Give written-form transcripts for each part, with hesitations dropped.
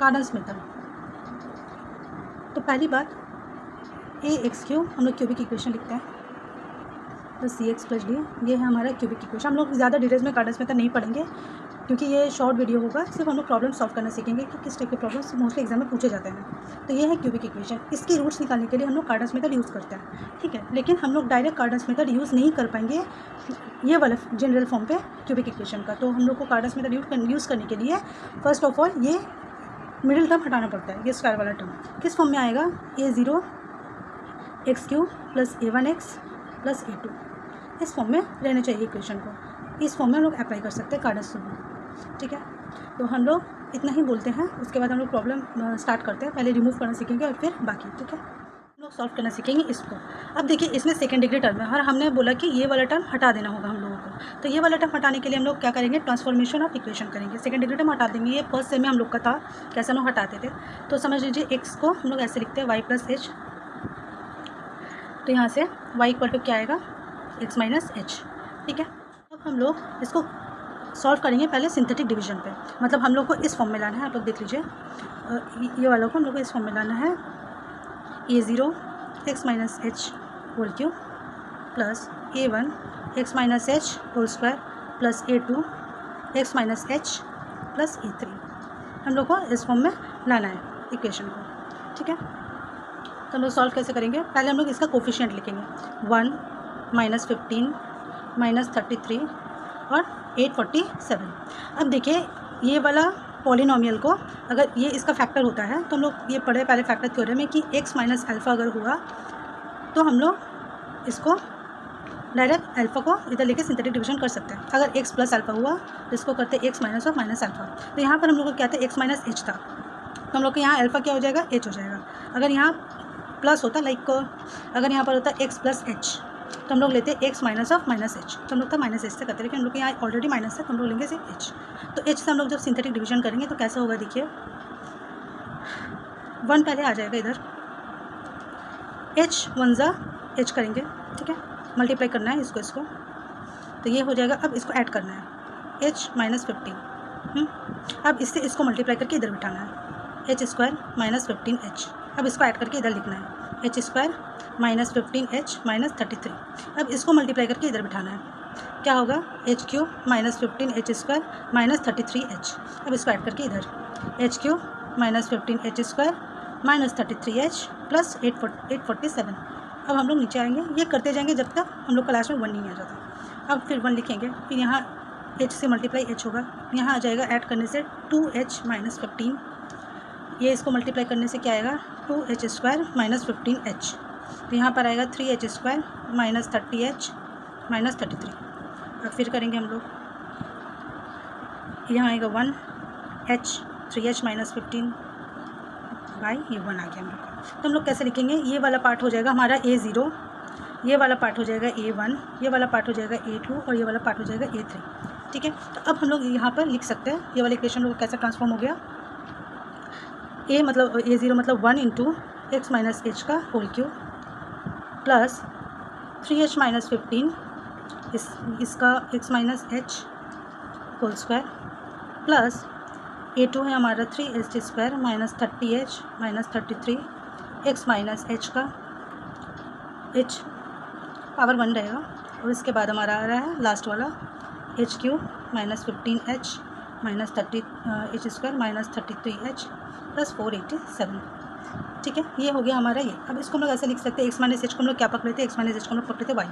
Cardan's method. तो पहली बात ए एक्स क्यू हम लोग क्यूबिक इक्वेशन लिखते हैं प्लस सी एक्स प्लस डी, ये है हमारा क्यूबिक इक्वेशन। हम लोग ज़्यादा डिटेल्स में कार्डन्स मेथड नहीं पढ़ेंगे क्योंकि ये शॉर्ट वीडियो होगा, सिर्फ हम लोग प्रॉब्लम सॉल्व करना सीखेंगे कि किस टाइप के प्रॉब्लम्स मोस्टली एग्जाम में पूछे जाते हैं। तो ये है क्यूबिक इक्वेशन, इसकी रूट्स निकालने के लिए हम लोग कार्डन्स मेथड यूज़ करते हैं, ठीक है। लेकिन हम लोग डायरेक्ट कार्डन्स मेथड यूज़ नहीं कर पाएंगे ये वाला जनरल फॉर्म पे क्यूबिक इक्वेशन का। तो हम लोग को कार्डन्स मेथड यूज़ करने के लिए फर्स्ट ऑफ ऑल ये मिडिल टर्म हटाना पड़ता है। ये स्क्वायर वाला टर्म किस फॉर्म में आएगा, a0 x Q plus a1 x plus a2, इस फॉर्म में रहना चाहिए इक्वेशन को। इस फॉर्म में हम लोग अप्लाई कर सकते हैं कार्डन्स मेथड, ठीक है। तो हम लोग इतना ही बोलते हैं, उसके बाद हम लोग प्रॉब्लम स्टार्ट करते हैं। पहले रिमूव करना सीखेंगे और फिर बाकी, ठीक है। हम लोग सॉल्व करना सीखेंगे इसको। अब देखिए इसमें सेकेंड डिग्री टर्म है और हमने बोला कि ये वाला टर्म हटा देना होगा हम लोगों को। तो ये वाला टर्म हटाने के लिए हम लोग क्या करेंगे, ट्रांसफॉर्मेशन ऑफ इक्वेशन करेंगे। सेकेंड डिग्री टर्म हटा देंगे, ये फर्स्ट सेम में हम लोग का था कैसे हम लोग हटाते थे। तो समझ लीजिए एक्स को हम लोग ऐसे लिखते हैं वाई प्लस एच, तो यहाँ से वाई इक्वल टू क्या आएगा, एक्स माइनस एच, ठीक है। अब हम लोग इसको सॉल्व करेंगे पहले सिंथेटिक डिवीजन पे, मतलब हम लोग को इस फॉर्म में लाना है। आप लोग देख लीजिए, ये वालों को हम लोग को इस फॉर्म में लाना है, a0 X minus H whole cube plus a1 X minus H whole square plus a2 X minus H plus a3, हम लोग को इस फॉर्म में लाना है इक्वेशन को, ठीक है। तो हम लोग सॉल्व कैसे करेंगे, पहले हम लोग इसका कोफिशिएंट लिखेंगे, 1 माइनस 15 माइनस 33 और 847। अब देखिए ये वाला पॉलिनोमियल को अगर ये इसका फैक्टर होता है तो हम लोग ये पढ़े पहले फैक्टर थ्योरम में कि x माइनस अल्फ़ा अगर हुआ तो हम लोग इसको डायरेक्ट अल्फ़ा को इधर लेके सिंथेटिक डिवीजन कर सकते हैं। अगर x प्लस अल्फ़ा हुआ तो इसको करते x माइनस और माइनस अल्फ़ा। तो यहाँ पर हम लोग को क्या था, x माइनस एच था, तो हम लोग के यहाँ अल्फ़ा क्या हो जाएगा, h हो जाएगा। अगर यहाँ प्लस होता लाइक अगर यहाँ पर होता x प्लस एच तो हम लोग लेते x minus of minus H, तो हम लोग का माइनस एच से करते हैं, लेकिन हम लोग के यहाँ ऑलरेडी माइनस है तो हम लोग लेंगे सिर्फ एच। तो एच से हम लोग जब सिंथेटिक डिवीजन करेंगे तो कैसे होगा, देखिए 1 पहले आ जाएगा इधर, एच 1 ज़ा एच करेंगे, ठीक है, मल्टीप्लाई करना है इसको, तो ये हो जाएगा। अब इसको ऐड करना है, एच माइनस 15, अब इससे इसको मल्टीप्लाई करके इधर बिठाना है, एच स्क्वायर माइनस 15 एच। अब इसको ऐड करके इधर लिखना है, H square minus 15 H minus 33। अब इसको मल्टीप्लाई करके इधर बिठाना है, क्या होगा, H cube minus 15 H square minus 33 H. अब इसको ऐड करके इधर H cube minus 15 H square minus 33 H plus 847। अब हम लोग नीचे आएंगे, ये करते जाएंगे जब तक हम लोग क्लास में 1 नहीं आ जाता। अब फिर 1 लिखेंगे, फिर यहाँ एच से मल्टीप्लाई एच होगा, यहाँ आ जाएगा ऐड करने से 2h माइनस 15, ये इसको मल्टीप्लाई करने से क्या आएगा, 2h स्क्वायर माइनस 15h। तो यहाँ पर आएगा 3h square minus 30h minus 33। अब फिर करेंगे हम लोग, यहाँ आएगा 1h 3h माइनस 15 बाई ये 1 आ गया हम लोग। तो हम लोग कैसे लिखेंगे, ये वाला पार्ट हो जाएगा हमारा a0, ये वाला पार्ट हो जाएगा a1, ये वाला पार्ट हो जाएगा a2 और ये वाला पार्ट हो जाएगा a3, ठीक है। तो अब हम लोग यहाँ पर लिख सकते हैं ये वाला इक्वेशन लोग कैसे ट्रांसफॉर्म हो गया, a मतलब a0 मतलब 1 इंटू एक्स माइनस एच का whole cube plus 3h minus 15 इसका x minus H whole square plus a2 है हमारा 3h square minus 30h minus 33 x minus H का h पावर 1 रहेगा। और इसके बाद हमारा आ रहा है लास्ट वाला H cube minus 15h minus 30h square minus 33h plus 487, ठीक है। ये हो गया हमारा ये। अब इसको हम लोग ऐसे लिख सकते हैं, एक्स माइनस एच को हम लोग क्या पकड़े थे, एक्स माइनस एच को हम लोग पकड़े थे वाई,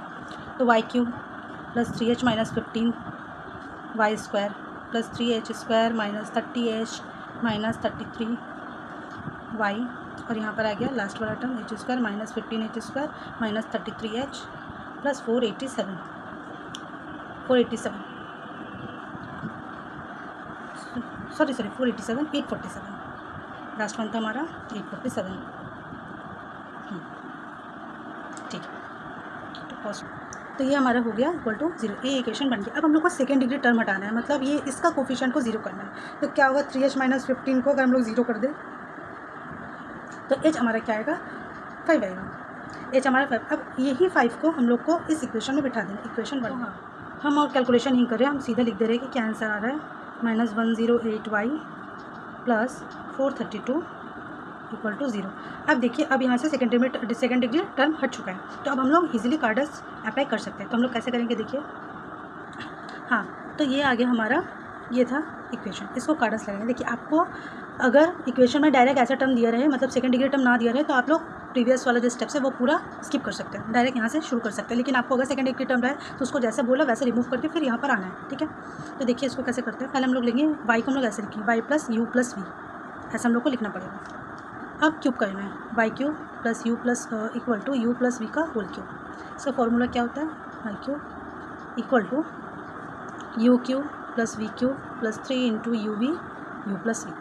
तो Y cube plus 3h minus 15 Y square plus 3h square minus 30h minus 33 Y, और यहाँ पर आ गया लास्ट वाला term H square minus 15h square minus 33h plus 487 847 last one था हमारा 847, ठीक है। तो ये हमारा हो गया इक्वल टू 0, ये इक्वेशन बन गया। अब हम लोग को सेकेंड डिग्री टर्म हटाना है, मतलब ये इसका कोफिशिएंट को 0 करना है। तो क्या होगा, 3h माइनस 15 को अगर हम लोग 0 कर दें तो h हमारा क्या आएगा, 5 आएगा, h हमारा 5। अब यही 5 को हम लोग को इस इक्वेशन में बिठा देना, इक्वेशन 1। हम और कैलकुलेशन नहीं कर रहे हैं, हम सीधा लिख दे रहे हैं कि क्या आंसर आ रहा है, -108y प्लस 432 इक्वल टू 0। अब देखिए, अब यहाँ से सेकेंड डिग्री टर्म हट चुका है, तो अब हम लोग इजीली कार्डस अप्लाई कर सकते हैं। तो हम लोग कैसे करेंगे देखिए, हाँ, तो ये आगे हमारा ये था इक्वेशन, इसको कार्डस लगाएंगे। देखिए, आपको अगर इक्वेशन में डायरेक्ट ऐसा टर्म दिया रहे, मतलब सेकेंड डिग्री टर्म ना दिया रहे, तो आप लोग प्रीवियस वाला जो स्टेप्स है वो पूरा स्किप कर सकते हैं, डायरेक्ट यहाँ से शुरू कर सकते हैं। लेकिन आपको अगर सेकेंड डिग्री टर्म रहे तो उसको जैसे बोला वैसे रिमूव करके फिर यहाँ पर आना है, ठीक है। तो देखिए इसको कैसे करते हैं। पहले हम लोग लेंगे वाई को, हम लोग ऐसे लिखेंगे Y plus U plus V, ऐसा हम लोग को लिखना पड़ेगा। अब क्यूब करना है, Y cube plus U plus equal to U plus V का होल क्यूब। इसका फॉर्मूला क्या होता है, Y cube equal to U cube plus V cube plus 3 into U V U plus V.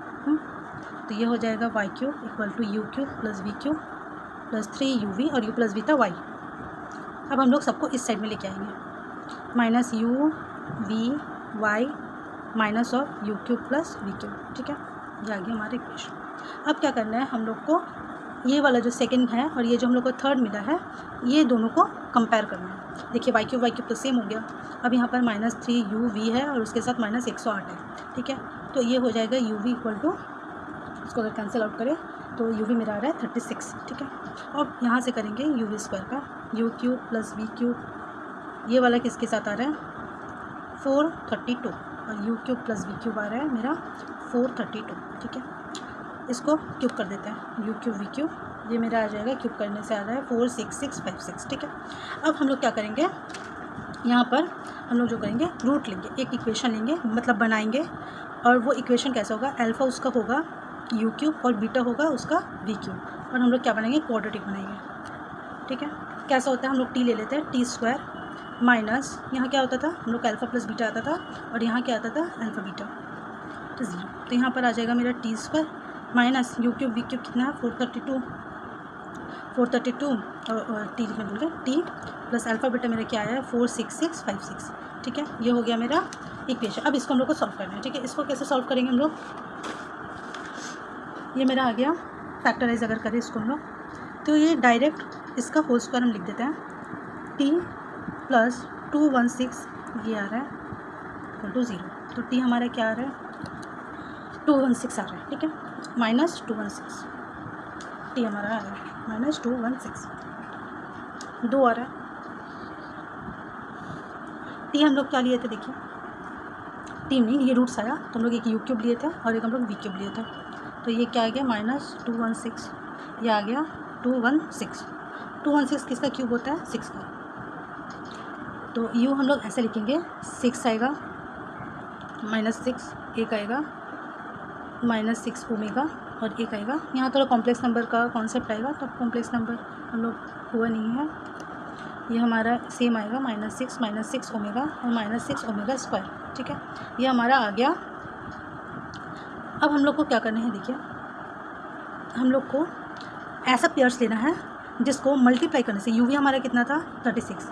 तो ये हो जाएगा Y cube equal to U cube plus V cube plus 3 U V, और U plus V था Y. अब हम लोग सबको इस साइड में लेके आएंगे, minus U V Y minus of U cube plus V cube, ठीक है। ये आ गया हमारा इक्वेशन। अब क्या करना है हम लोग को, ये वाला जो सेकंड है और ये जो हम लोग को थर्ड मिला है, ये दोनों को कंपेयर करना है। देखिए वाई क्यूब तो सेम हो गया। अब यहाँ पर माइनस 3 यू वी है और उसके साथ माइनस 108 है, ठीक है। तो ये हो जाएगा यू वी इक्वल टू, इसको अगर कैंसिल आउट करें तो यू वी मेरा आ रहा है 36, ठीक है। और यहाँ से करेंगे यू वी स्क्वायर का, U cube plus V cube, ये वाला किसके साथ आ रहा है 432, और U cube plus V cube आ रहा है मेरा 432, ठीक है। इसको क्यूब कर देते हैं, यू क्यूब वी क्यूब, ये मेरा आ जाएगा क्यूब करने से आ रहा है 46656, ठीक है। अब हम लोग क्या करेंगे, यहाँ पर हम लोग जो करेंगे रूट लेंगे, एक इक्वेशन लेंगे, मतलब बनाएंगे, और वो इक्वेशन कैसा होगा, अल्फ़ा उसका होगा यू क्यूब और बीटा होगा उसका वी क्यूब, और हम लोग क्या बनाएंगे क्वाड्रेटिक बनाएंगे, ठीक है। कैसा होता है, हम लोग टी ले लेते हैं, टी स्क्वायर माइनस यहाँ क्या होता था, हम लोग का अल्फ़ा प्लस बीटा आता था, और यहाँ क्या आता था अल्फ़ा बीटा, तो 0। तो यहाँ पर आ जाएगा मेरा T square minus U cube V cube कितना है 432 और टी में बोल गए टी प्लस अल्फ़ा बीटा मेरा क्या आया है 46656, ठीक है। ये हो गया मेरा इक्वेशन। अब इसको हम लोग को सॉल्व करना है, ठीक है। इसको कैसे सॉल्व करेंगे हम लोग, ये मेरा आ गया फैक्टराइज अगर करें इसको हम लोग, तो ये डायरेक्ट इसका होल स्क्वायर हम लिख देते हैं, टी प्लस 216 ये आ रहा है इक्वल टू 0। तो टी हमारा क्या आ रहा है 216 आ रहा है, ठीक है, माइनस 216, टी हमारा आ रहा है माइनस 216, 2 आ रहा है। टी हम लोग क्या लिए थे देखिए, टी नहीं, ये रूट्स आया, तो हम लोग एक यू क्यूब लिए थे और एक हम लोग वी क्यूब लिए थे, तो ये क्या आ गया माइनस 216, ये आ गया 216 किसका क्यूब होता है 6 का। तो यू हम लोग ऐसे लिखेंगे, 6 आएगा माइनस 6, एक आएगा माइनस 6 ओमेगा, और एक आएगा यहाँ थोड़ा कॉम्प्लेक्स नंबर का कॉन्सेप्ट आएगा, तो कॉम्प्लेक्स नंबर हम लोग हुआ नहीं है, ये हमारा सेम आएगा माइनस 6 ओमेगा और माइनस 6 ओमेगा स्क्वायर, ठीक है। ये हमारा आ गया। अब हम लोग को क्या करना है देखिए, हम लोग को ऐसा पेयर्स लेना है जिसको मल्टीप्लाई करने से, यूवी हमारा कितना था 36,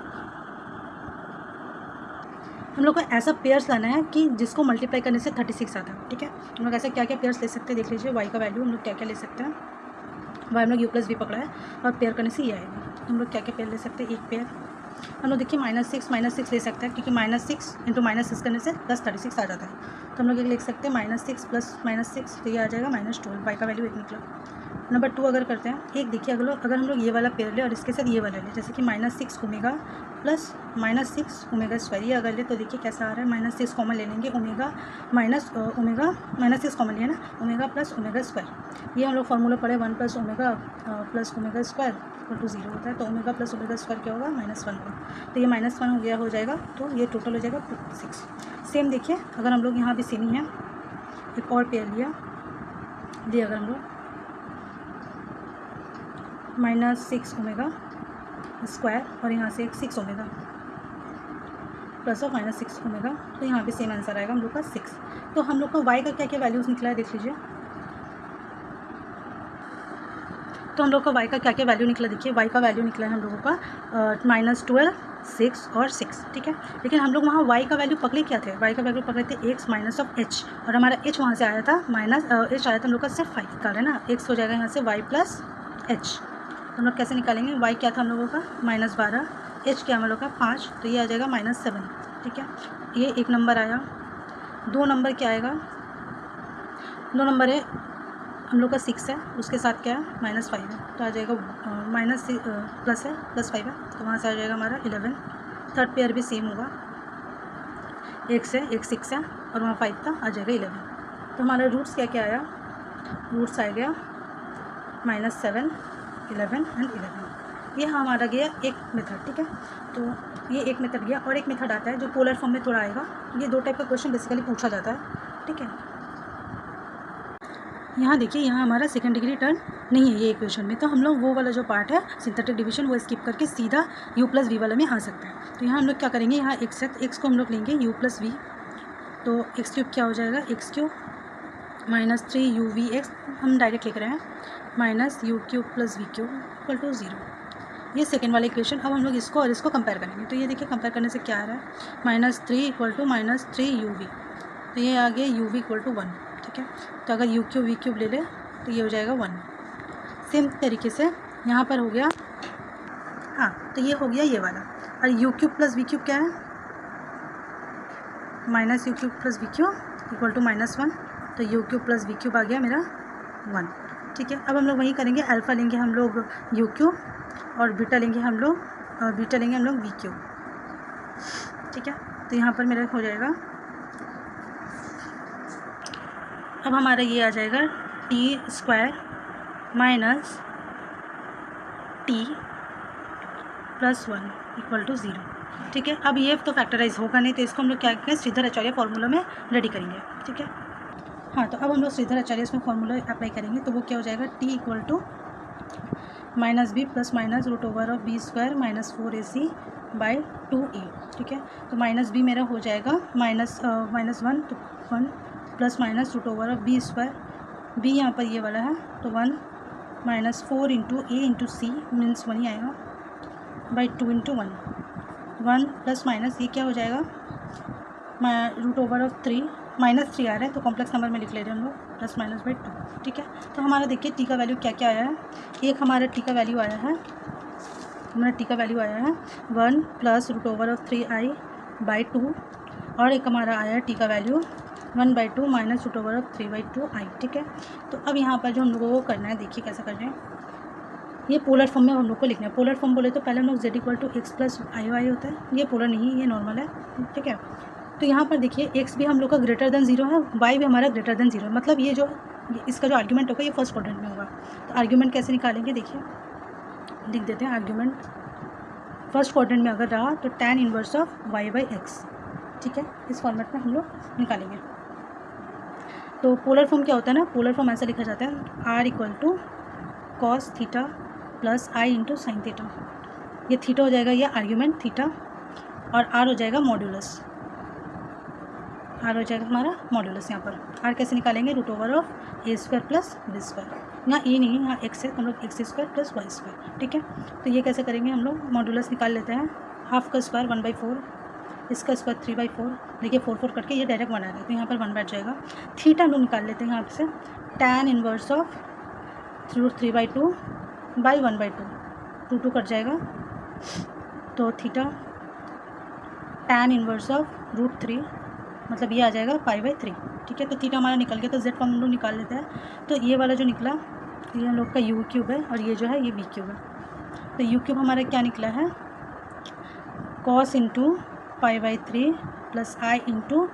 हम लोग को ऐसा पेयर्स लाना है कि जिसको मल्टीप्लाई करने से 36 आता है, ठीक है। हम लोग ऐसा क्या क्या पेयर्स ले सकते हैं देख लीजिए, वाई का वैल्यू हम लोग क्या क्या ले सकते हैं, वाई हम लोग यू प्लस वी पकड़ा है और पेयर करने से ये आएगा, तो हम लोग क्या क्या पेयर ले सकते हैं, एक पेयर हम लोग देखिए माइनस सिक्स ले सकते हैं, क्योंकि माइनस 6 इंटू माइनस 6 करने से प्लस 36 आ जाता है, तो हम लोग एक लिख सकते हैं माइनस 6 प्लस माइनस 6, तो ये आ जाएगा -12, वाई का वैल्यू 1 निकला। नंबर 2 अगर करते हैं, एक देखिए अगर हम लोग ये वाला पेयर ले और इसके साथ ये वाला ले, जैसे कि -6 ओमेगा प्लस -6 ओमेगा स्क्वायर, ये अगर ले तो देखिए कैसा आ रहा है, -6 कॉमन ले लेंगे, ओमेगा -6 कॉमन लिया ना, ओमेगा प्लस ओमेगा स्क्वायर, ये हम लोग फार्मूला पढ़े 1 plus omega square equal to 0 होता है, तो ओमेगा प्लस ओमेगा स्क्वायर क्या होगा -1 होगा, तो ये -1 हो गया, हो जाएगा, तो ये टोटल हो जाएगा 6। सेम देखिए अगर हम लोग यहाँ भी सेम ही है, एक और पेयर लिया, ये अगर हम लोग -6 ओमेगा स्क्वायर और यहाँ से एक 6 ओमेगा प्लस ऑफ -6 ओमेगा, तो यहाँ पे सेम आंसर आएगा हम लोग का 6। तो हम लोग को y का क्या क्या वैल्यूज़ निकला है देख लीजिए, तो हम लोग का y का क्या क्या वैल्यू निकला देखिए, y का वैल्यू निकला है हम लोगों का -12, 6 और 6, ठीक है। लेकिन हम लोग वहाँ y का वैल्यू पकड़े क्या थे, y का वैल्यू पकड़े थे x माइनस ऑफ h, और हमारा h वहाँ से आया था h आया था हम लोग का सिर्फ 5 का है ना, x हो जाएगा यहाँ से y प्लस h, हम लोग कैसे निकालेंगे, y क्या था हम लोगों का -12, h क्या हम लोग का 5, तो ये आ जाएगा -7, ठीक है। ये एक नंबर आया। 2 नंबर क्या आएगा, 2 नंबर है हम लोग का 6 है, उसके साथ क्या है -5 है, तो आ जाएगा माइनस प्लस है +5 है, तो वहाँ से आ जाएगा हमारा 11। थर्ड पेयर भी सेम होगा, एक 6 है और वहाँ 5 था, आ जाएगा 11। तो हमारा रूट्स क्या क्या आया, रूट्स आ गया -7, 11 एंड 11। ये हमारा गया एक मेथड, ठीक है। तो ये एक मेथड गया, और एक मेथड आता है जो पोलर फॉर्म में थोड़ा आएगा। ये 2 टाइप का क्वेश्चन बेसिकली पूछा जाता है, ठीक है। यहाँ देखिए, यहाँ हमारा सेकंड डिग्री टर्म नहीं है ये इक्वेशन में, तो हम लोग वो वाला जो पार्ट है सिंथेटिक डिवीजन वो स्किप करके सीधा u+v वाला में आ सकते हैं। तो यहाँ हम लोग क्या करेंगे, यहाँ x को हम लोग लेंगे u+v, तो x³ क्या हो जाएगा, x³ -3uv(x) हम डायरेक्ट लिख रहे हैं, -u³ + v³ = 0। ये सेकेंड वाला इक्वेशन। अब हम लोग इसको और इसको कंपेयर करेंगे, तो ये देखिए कंपेयर करने से क्या आ रहा है, -3 = -3uv, तो ये आ गया uv = 1, ठीक है। तो अगर u³ v³ ले ले तो ये हो जाएगा 1। सेम तरीके से यहाँ पर हो गया, हाँ, तो ये हो गया ये वाला। और u³ + v³ क्या है, -u³ + v³ = -1, तो u³ + v³ आ गया मेरा 1, ठीक है। अब हम लोग वही करेंगे, अल्फ़ा लेंगे हम लोग u³ और बीटा लेंगे हम लोग v³, ठीक है। तो यहाँ पर मेरा हो जाएगा, अब हमारा ये आ जाएगा t² - t + 1 = 0, ठीक है। अब ये तो फैक्टराइज होगा नहीं, तो इसको हम लोग क्या करेंगे, श्रीधर आचार्य फार्मूला में रेडी करेंगे, ठीक है। हाँ, तो अब हम लोग श्रीधर आचार्य इसमें फार्मूला अप्लाई करेंगे, तो वो क्या हो जाएगा, t = -b + -√b² - 4ac/2a, ठीक है। तो -b मेरा हो जाएगा -1, तो 1 + -√b², b यहाँ पर ये वाला है, तो 1 - 4 × a × c मीन्स 1 ही आएगा, /2 × 1 1 ± ये क्या हो जाएगा, √3 -3 आ रहा है, तो कॉम्प्लेक्स नंबर में लिख ले रहे हैं हम लोग, ±/2, ठीक है। तो हमारा देखिए टी का वैल्यू क्या क्या आया है। एक हमारा टी का वैल्यू आया है, 1 + √3i/2, और एक हमारा आया है टी का वैल्यू 1/2 - √3/2i, ठीक है। तो अब यहाँ पर जो हम लोगों को करना है, देखिए कैसे कर रहे हैं, ये पोलर फॉर्म में हम लोग को लिखना है। पोलर फॉर्म बोले तो पहले हम लोग z = x + iy होता है, ये पोलर नहीं, ये नॉर्मल है, ठीक है। तो यहाँ पर देखिए x भी हम लोग का >0 है, y भी हमारा >0 है, मतलब ये जो इसका जो आर्ग्यूमेंट होगा ये फर्स्ट क्वाड्रेंट में होगा। तो आर्ग्यूमेंट कैसे निकालेंगे, देखिए लिख देते हैं। आर्ग्यूमेंट फर्स्ट क्वाड्रेंट में अगर रहा तो tan इनवर्स ऑफ y/x, ठीक है, इस फॉर्मेट में हम लोग निकालेंगे। तो पोलर फॉर्म क्या होता है ना, पोलर फॉर्म ऐसा लिखा जाता है, r = cos θ + i × sin θ। ये थीटा हो जाएगा, ये आर्ग्यूमेंट थीटा, और r हो जाएगा मॉड्यूलस, r हो जाएगा हमारा मॉड्यूलस। यहाँ पर r कैसे निकालेंगे, √a² + b², यहाँ a नहीं है, यहाँ x है, तो हम लोग x² + y², ठीक है। तो ये कैसे करेंगे, हम लोग मॉड्यूलस निकाल लेते हैं, हाफ का स्क्वायर 1/4, इसका स्क्वायर 3/4, देखिए 4 करके ये डायरेक्ट 1 आ रहा है, तो यहाँ पर 1 बैठ जाएगा। थीटा हम लोग निकाल लेते हैं यहाँ से, tan इनवर्स ऑफ √3/2 / 1/2, 2 कट जाएगा, तो थीटा tan इनवर्स ऑफ √3, मतलब ये आ जाएगा π/3, ठीक है। तो थीटा हमारा निकल गया, तो z फॉर्म हम लोग निकाल लेते हैं। तो ये वाला जो निकला, ये हम लोग का u³ है, और ये जो है ये v³ है। तो u³ हमारा क्या निकला है, cos × π/3 + i ×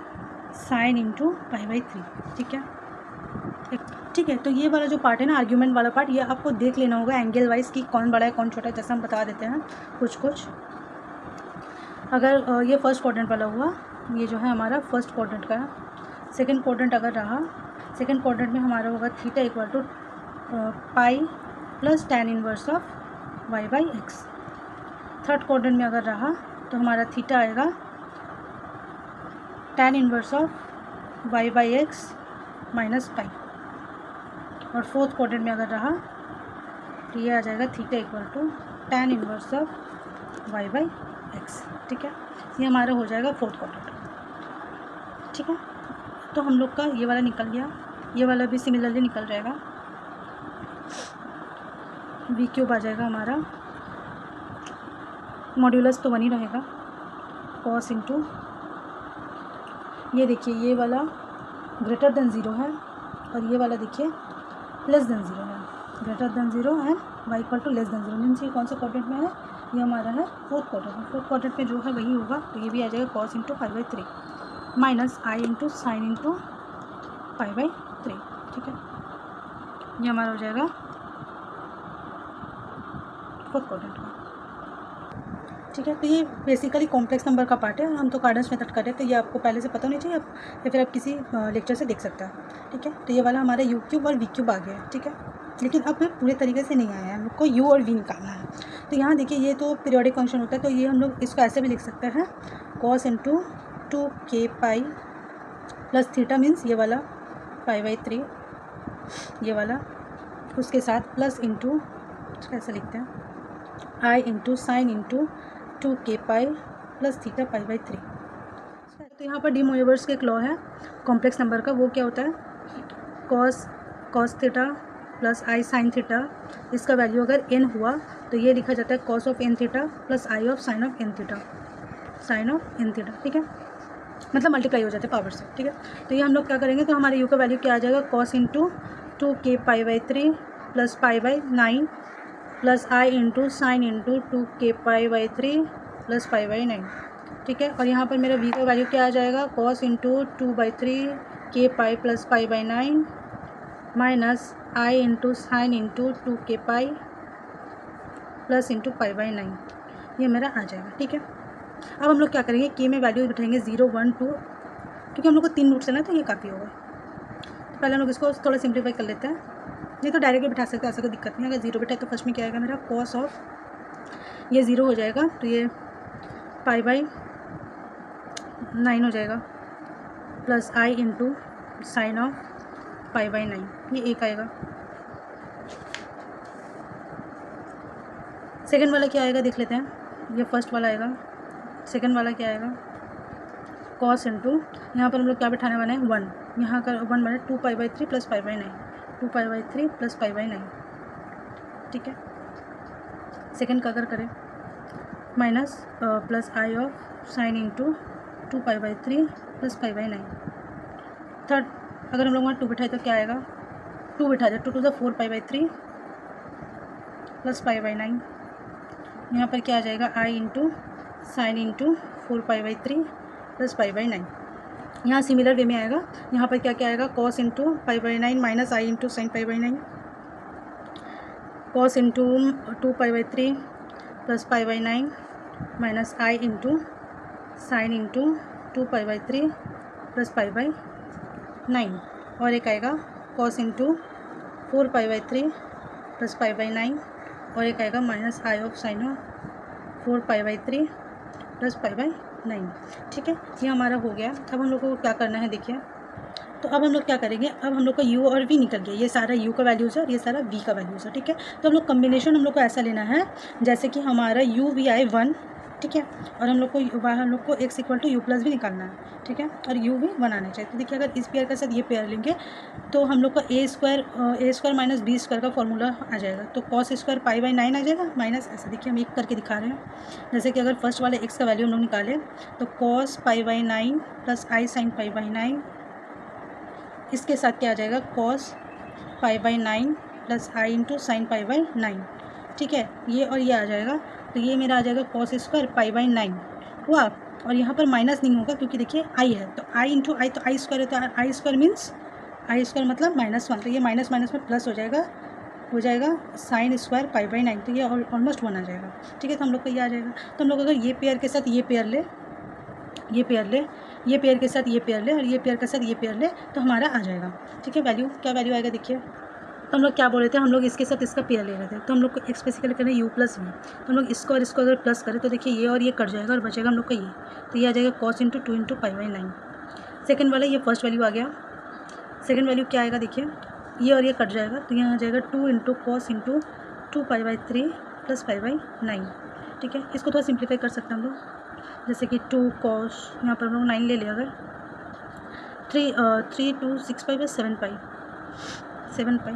sin × π/3, ठीक है, ठीक है। तो ये वाला जो पार्ट है ना, आर्ग्यूमेंट वाला पार्ट, ये आपको देख लेना होगा एंगल वाइज कि कौन बड़ा है कौन छोटा है, जैसा हम बता देते हैं कुछ। अगर ये फर्स्ट क्वाड्रेंट वाला हुआ, ये जो है हमारा फर्स्ट क्वाड्रेंट का है। सेकंड क्वाड्रेंट अगर रहा, सेकंड क्वाड्रेंट में हमारा होगा theta = pi + tan inverse of y/x। Third quadrant में अगर रहा तो हमारा थीटा आएगा tan इनवर्स ऑफ y/x - पाई, और फोर्थ क्वाड्रेंट में अगर रहा तो ये आ जाएगा theta = tan inverse of y/x, ठीक है। ये हमारा हो जाएगा फोर्थ क्वाड्रेंट, ठीक है। तो हम लोग का ये वाला निकल गया, ये वाला भी सिमिलरली निकल जाएगा, v³ आ जाएगा हमारा, मॉड्यूलस तो 1 ही रहेगा, cos × ये देखिए ये वाला >0 है, और ये वाला देखिए लेस देन 0 है, greater than 0 and Y equal to less than 0 means ये कौन से क्वाड्रेंट में है, ये हमारा है फोर्थ क्वाड्रेंट में। फोर्थ क्वाड्रेंट में जो है वही होगा, तो ये भी आ जाएगा cos into 5/3 minus I into sine into 5/3। ठीक है, ये हमारा हो जाएगा फोर्थ क्वाड्रेंट का। ठीक है, तो ये बेसिकली कॉम्प्लेक्स नंबर का पार्ट है, हम तो कार्डन्स मेथड कर रहे हैं, तो ये आपको पहले से पता होनी चाहिए या फिर आप किसी लेक्चर से देख सकते हैं। ठीक है, तो ये वाला हमारा यू क्यूब और वी क्यूब आ गया है। ठीक है, लेकिन अब पूरे तरीके से नहीं आया है, हम लोग को यू और वी निकालना है। तो यहाँ देखिए ये तो पीरियोडिक फंक्शन होता है, तो ये हम लोग इसको ऐसे भी लिख सकते हैं cos into 2k pi plus theta means ये वाला 5/3 ये वाला, उसके साथ प्लस इंटू कैसे लिखते हैं I into sine into 2k pi plus theta 5/3। तो यहाँ पर डी मोएवर्स का एक लॉ है कॉम्प्लेक्स नंबर का, वो क्या होता है cos theta plus I sine theta, इसका वैल्यू अगर n हुआ तो ये लिखा जाता है cos of n theta plus I of sine of n theta, sine of n theta. ठीक है, मतलब मल्टीप्लाई हो जाते हैं पावर से। ठीक है, तो ये हम लोग क्या करेंगे, तो हमारे u का वैल्यू क्या आ जाएगा कॉस इंटू 2k पाई/3 प्लस पाई/9 plus I into sine into 2k पाई/3 प्लस पाई/9। ठीक है, और यहाँ पर मेरा v का वैल्यू क्या आ जाएगा cos into 2/3 k pi plus पाई/9 minus I into sine into 2k pi plus into पाई/9, ये मेरा आ जाएगा। ठीक है, अब हम लोग क्या करेंगे, k में वैल्यू बिठाएंगे 0 1 2, क्योंकि हम लोग को 3 रूट से ना, तो ये काफ़ी होगा। तो पहले हम लोग इसको थोड़ा सिंप्लीफाई कर लेते हैं, नहीं तो डायरेक्टली बिठा सकते हैं, ऐसा कोई दिक्कत नहीं। अगर 0 बिठाए तो फर्स्ट में क्या आएगा मेरा कॉस ऑफ, ये 0 हो जाएगा तो ये पाई/9 हो जाएगा plus I into sine of पाई/9, ये 1 आएगा। सेकंड वाला क्या आएगा देख लेते हैं, ये फर्स्ट वाला आएगा, सेकंड वाला क्या आएगा कॉस इंटू, यहाँ पर हम लोग क्या बिठाने वाले हैं 1, यहाँ का 1 बने 2 पाई/3 प्लस पाई/9, 2 पाई/3 प्लस पाई/9। ठीक है, सेकंड का अगर करें minus plus I of sine into 2 पाई/3 प्लस पाई/9। थर्ड अगर हम लोग वहाँ 2 बिठाए तो क्या आएगा, 2 बिठा जाए 2 to the 4 पाई/3 प्लस पाई/9, यहाँ पर क्या आ जाएगा आई इंटू साइन इंटू 4 पाई/3 प्लस पाई/9। यहाँ सिमिलर वे में आएगा, यहाँ पर क्या क्या आएगा कॉस इंटू पाई/9 माइनस आई इंटू साइन पाई/9, कॉस इंटू 2 पाई/3 प्लस पाई/9 minus I into sine into 2 पाई/3 प्लस पाई/9, और एक आएगा कॉस इंटू 4 पाई/3 प्लस पाई/9, और एक आएगा minus I of sine of 4 पाई/3 प्लस पाई/9। ठीक है, ये हमारा हो गया। अब हम लोग को क्या करना है देखिए, तो अब हम लोग क्या करेंगे, अब हम लोग का u और v निकल गया, ये सारा u का वैल्यूज़ है और ये सारा v का वैल्यूज़ है। ठीक है, तो हम लोग कम्बिनेशन हम लोग को ऐसा लेना है जैसे कि हमारा u v आए 1, ठीक है, और हम लोग को x equal to u plus भी निकालना है। ठीक है, और u भी बनाना चाहिए। तो देखिए अगर इस पेयर के साथ ये पेयर लेंगे तो हम लोग का a square minus B square का फॉर्मूला आ जाएगा, तो कॉस स्क्वायर पाई/9 आ जाएगा माइनस, ऐसे देखिए हम एक करके दिखा रहे हैं। जैसे कि अगर फर्स्ट वाले x का वैल्यू हम लोग निकालें तो कॉस पाई/9 प्लस आई साइन पाई/9, इसके साथ क्या आ जाएगा cos पाई/9 plus I into sine पाई/9। ठीक है, ये और ये आ जाएगा, तो ये मेरा आ जाएगा कॉस स्क्वायर पाई/9 हुआ, और यहाँ पर माइनस नहीं होगा क्योंकि देखिए आई है, तो आई इंटू आई, तो आई स्क्वायर है, तो आई स्क्वायर मीन्स आई स्क्वायर मतलब -1, तो ये माइनस माइनस में प्लस हो जाएगा साइन स्क्वायर पाई/9, तो ये ऑलमोस्ट 1 आ जाएगा। ठीक है, तो हम लोग का ये आ जाएगा। तो हम लोग अगर ये पेयर के साथ ये पेयर ले, ये पेयर ले, ये पेयर के साथ ये पेयर ले, और ये पेयर के साथ ये पेयर ले, तो हमारा आ जाएगा। ठीक है, वैल्यू क्या वैल्यू आएगा देखिए, तो हम लोग क्या बोल रहे थे, हम लोग इसके साथ इसका पेयर ले रहे थे, तो हम लोग को एक्स बेसिकली करना है u प्लस वी, तो हम लोग इसको और इसको अगर प्लस करें तो देखिए ये और ये कट जाएगा और बचेगा हम लोग का ये, तो ये आ जाएगा कॉस इंटू 2 इंटू पाई/9। सेकेंड वाला ये फर्स्ट वैल्यू आ गया, सेकेंड वैल्यू क्या आएगा देखिए, ये और ये कट जाएगा, तो यहाँ आ जाएगा 2 इंटू कॉस इंटू 2 पाई/3 प्लस पाई/9। ठीक है, इसको थोड़ा सिंप्लीफाई कर सकते हैं हम लोग, जैसे कि 2 कॉस, यहाँ पर हम लोग 9 ले लिया, अगर 3 2 6 pi by 7 pi 7 pi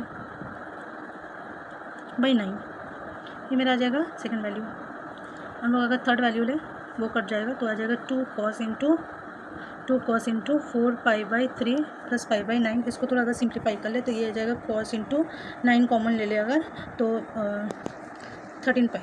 by 9, ये मेरा आ जाएगा सेकंड वैल्यू। हम लोग अगर थर्ड वैल्यू लें वो कट जाएगा, तो आ जाएगा 2 cos into 2 cos into 4π/3 plus π/9, इसको थोड़ा अगर सिंप्लीफाई कर ले तो ये आ जाएगा cos इंटू 9 कॉमन ले ले अगर तो 13π,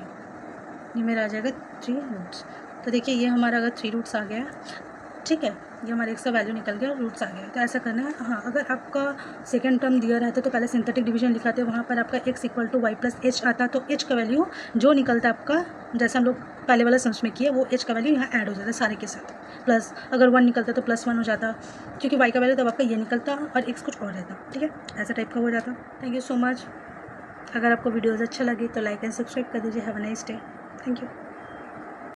ये मेरा आ जाएगा 3 रूट्स। तो देखिए ये हमारा अगर 3 रूट्स आ गया है, ठीक है, ये हमारे x का वैल्यू निकल गया, रूट्स आ गया। तो ऐसा करना है। हाँ, अगर आपका सेकेंड टर्म दिया रहता तो पहले सिंथेटिक डिवीजन लिखाते, वहाँ पर आपका x equal to Y plus H आता, तो h का वैल्यू जो निकलता है आपका, जैसे हम लोग पहले वाला सम्स में किया, वो h का वैल्यू यहाँ ऐड हो जाता है सारे के साथ, प्लस अगर 1 निकलता तो +1 हो जाता, क्योंकि y का वैल्यू तब आपका ये निकलता और x कुछ और रहता, ठीक है, ऐसा टाइप का हो जाता। Thank you so much. अगर आपको वीडियोज़ अच्छा लगे तो लाइक एंड सब्सक्राइब कर दीजिए। Have a nice day. Thank you.